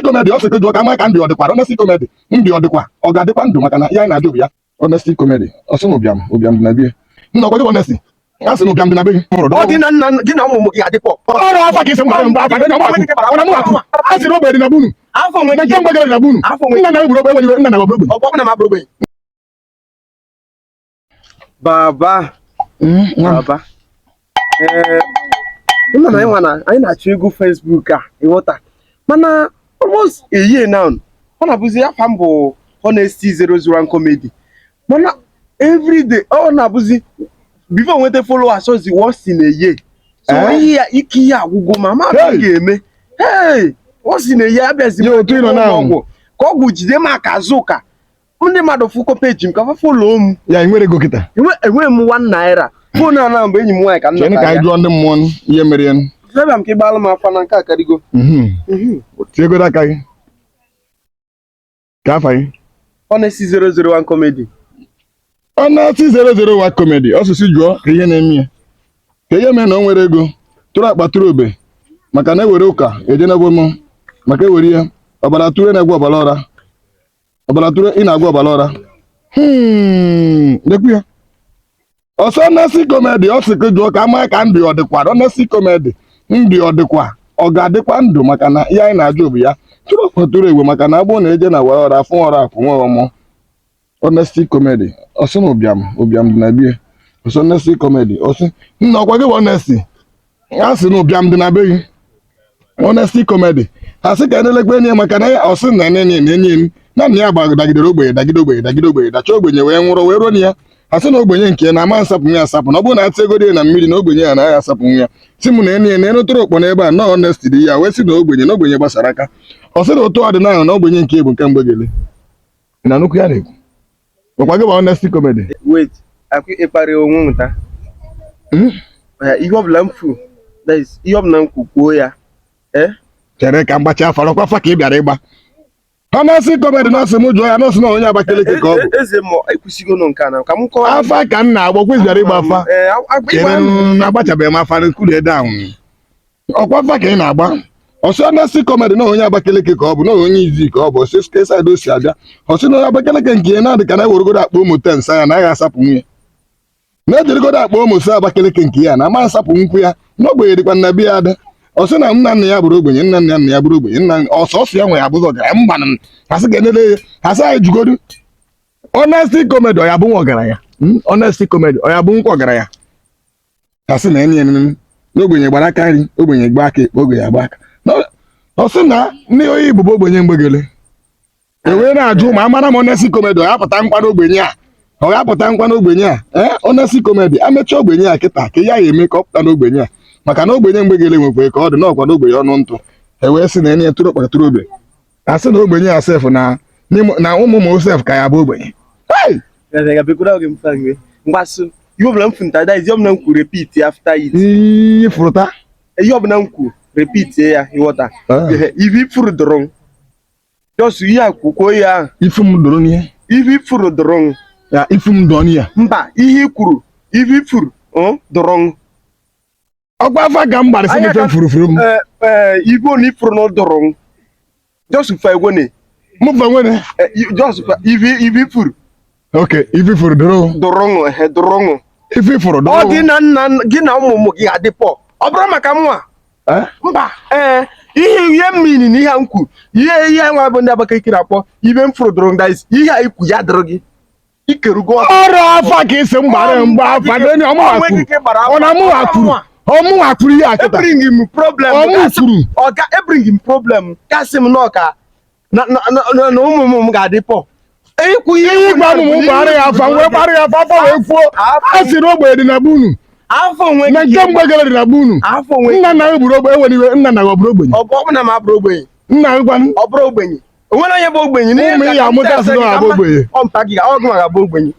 comedy ọ sị gị jụọ ka ama ka ndị ọ dịkwa honesty comedy ndị ọ dịkwa ọ ga-adịkwa ndụ maka na ihe anyị na-ajụ bụ ya honesty comedy ọ sị na ụbịam dị na bie nna ọgwa gị honesty a sị na ụbịam dị na be gị ọ gị na nna gị na ụmụ gị adịpọ ọrụ afa ka isi mgbara mgbe afa dị na mụ a sị na ogbe dị na bunu afọ nwe na nke mgbe gara na bunu nna na egburu ogbe nna na ogbe ọgbọ na mabụrụ ogbenye baba nna na ịnwa na anyị na-achọ ego Facebook a ịghọta mana almost a year now ọ na-abụzi afa mbụ Honesty 001 comedy mana everyday ọ na-abụzi before nweta followers ozi once in a year so ihe ya ike ihe agwụgwọ ma ga-eme once in a year abịazi ọgwụ ka ọgwụ jide m aka azụ ka ndị mmadụ fụkọ peji m ka fa follow m ya enwere ego kịta enwere m 1 naira fon a na mgbe enyi m nwaanyị ka nna ka anyị jụọ ndị mmụọ ihe mere ya ebe m ka ịgbalụ m afa na nke akarigo tiegoro aka gị ka afa gị Honesty 001 comedy Honesty 001 comedy ọsụsụ jụọ ka ihe na-eme ya ka ihe mee na o nwere ego tụrụ akpa tụrụ obe maka na ewere ụka eje n'ebe m maka ewere ihe ọbara tụrụ na-egwe ọbara ọra ọbara tụrụ ị na-agwa ọbara ọra lekwu ya ọsọ Honesty comedy ọ sị ka jụọ ka ama ka ndụ ọ dịkwa Honesty comedy ndụ ọ dịkwa ọ ga-adịkwa ndụ maka na ihe anyị na-ajụ bụ ya tụrụ akpa tụrụ egwe maka na agbụ na eje na wara ọra afụ ọra afụ nwa ọmụ Honesty comedy ọsị na ụbịam dị na bie ọsọ Honesty comedy ọsị nna ọkwa gị bụ Honesty a sị na ụbịam dị na be gị Honesty comedy ha sị ka nelekwe enye maka na ya ọsị na enye m na nna ya dagidere ogbenye dagide ogbenye dacha ogbenye wee nwụrụ wee ruo na ya ha sị na ogbenye nke na ama nsapụ ya asapụ na ọ bụrụ na atị ego dị na mmiri na ogbenye ya anaghị asapụ ya si m na enye na enụtụrụ okpọ n'ebe a na Honesty dị ya wee sị na ogbenye gbasara aka ọ sị na otu ọdịnala na ogbenye nke bụ nke mgbe gele na nnukwu ya na-ekwu ọkwa gị bụ Honesty comedy wait ịkparị onwe nwụta ihe ọbụla mfu ihe ọbụla m kwukwuo ya chere ka mgbacha afọ ọkwa afa ka ị bịara ịgba Honesty comedy na asị m jụọ ya nọọsụ na onye Abakaliki ka ọ bụ eze m ekwusigo nọ nke a na ka m kọọ afa ka m na-agba kwezi bịara ịgba afa chere na agbachabeghị m afa nkuli ede ahụ ọkwa afa ka ị na-agba ọsị Honesty comedy na onye Abakaliki ka ọ bụ na onye Izi ka ọ bụ ọsị side o si abịa ọsị na onye Abakaliki nke ya na-adị ka na ewere akpa ụmụ tensa ya anaghị asapụ nwunye na-ejirigodo akpa ụmụ si Abakaliki nke ya na ama asapụ nkwụ ya na ogbenye dịkwa nna be ya ada ọsị na nna ya bụrụ ogbenye nna ya bụrụ ogbenye nna ọsọsọ ya nwe ya bụzọ ọgaranya mba asị ga-enele ya asị anyị jugodu Honesty comedy ọ ya bụ nwa ọgaranya Honesty comedy ọ ya bụ nkwa ọgaranya asị na enye na ogbenye gbara aka nri ogbenye gba aka ekpe ogbenye agba aka ọ sị na ndị onye Igbo bụ ogbenye mgbegele ewee na-ajụ ma amara m Honesty comedy ọ ya pụta nkwa n'ogbenye a ọ ya pụta nkwa n'ogbenye a Honesty comedy amecha ogbenye a kịta ka ya eme ka ọ pụta n'ogbenye a maka na ogbenye mgbegele nwekwe ka ọ dị n'ọkwa n'ogbenye ọnụ ntụ ewee sị na enye tụrụ kpatụrụ obe a sị na ogbenye a sef na ụmụ ụmụ sef ka ya bụ ogbenye mgbasụ ihe ọbụla m funtada ihe ọbụla m kwu repeat after it iyi fụrụta ihe ọbụla m kwu repeat ya ịghọta ife ifuru dọrọ jọsụ ihe akwụkwọ ya ifu m dọrọ n'ihe ife ifuru dọrọ ya ifu m dọọ n'ihe mba ihe i kwuru ife ifuru dọrọ ọkwa afa ka m gbarịsị ife furufuru m ife na ifuru na dọrọ jọsụ fa egwene mụ fa nwere jọsụ fa ife ifuru okay ife ifuru dọrọ ife ifuru dọrọ ọ gị na ụmụ gị adịpọ ọ bụrụ maka mwa mba ihe mmiri na ihe m kwu ihe nwa bụ ndị Abakaliki akpọ ibe m fụrụ dọrọ ndị ihe a ikwu ya dịrị gị ikerugo ọrụ afa ka isi mgbara mgbe afa dị ọmụwakwuru ihe akịta ebring m problem ọga ebring m problem kasị m n'ọka na ụmụ m ga-adịpọ ikwu ihe ịgba ụmụ gbara ya afa wee gbara ya afa wee kwuo a sị na ogbenye dị na bunu na nke mgbegere dị na bunu nna nna gị bụrụ ogbenye enwere iwe nna nna gị ọ bụrụ ogbenye ọbụna m abụrụ ogbenye nna gị gwa ọ bụrụ ogbenye onwere onye bụ ogbenye ụmụ ya amụta sị na ọ bụ ogbenye ọ mpa gị ọ gụ ma ga-abụ ogbenye